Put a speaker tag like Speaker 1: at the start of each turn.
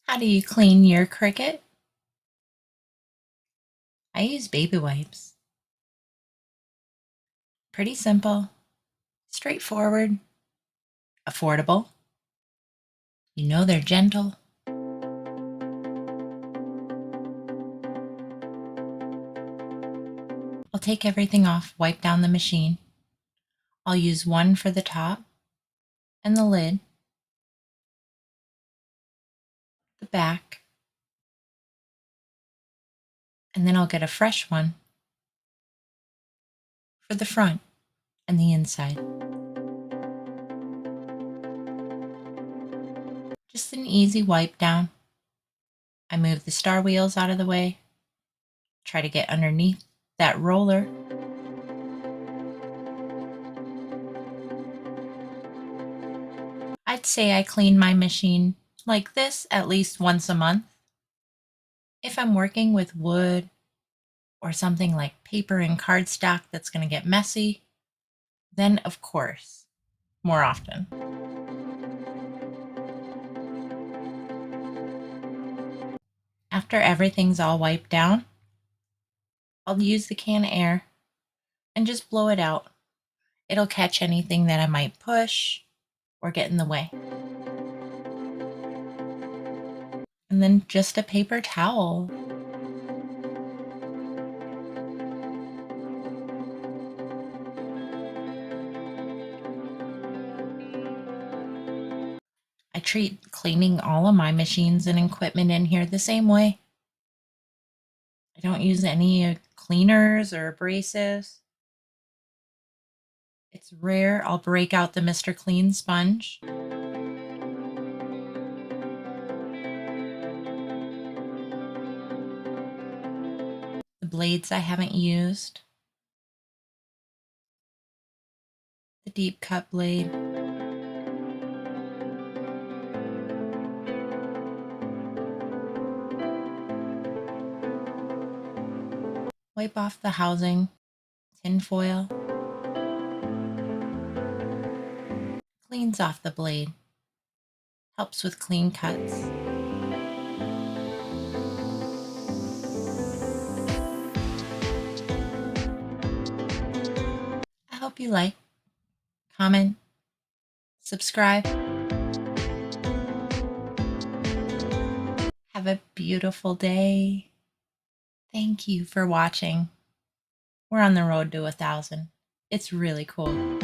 Speaker 1: How do you clean your Cricut? I use baby wipes. Pretty simple, straightforward, affordable. You know they're gentle. I'll take everything off, wipe down the machine. I'll use one for the top and the lid, the back, and then I'll get a fresh one for the front and the inside. Just an easy wipe down. I move the star wheels out of the way, try to get underneath that roller. I'd say I clean my machine like this at least once a month. If I'm working with wood or something like paper and cardstock that's going to get messy, then of course, more often. After everything's all wiped down, I'll use the can of air and just blow it out. It'll catch anything that I might push or get in the way. And then just a paper towel. I treat cleaning all of my machines and equipment in here the same way. I don't use any cleaners or abrasives. It's rare I'll break out the Mr. Clean sponge. The blades I haven't used. The deep cut blade. Wipe off the housing, tin foil. Cleans off the blade. Helps with clean cuts. I hope you like, comment, subscribe. Have a beautiful day. Thank you for watching. We're on the road to 1,000. It's really cool.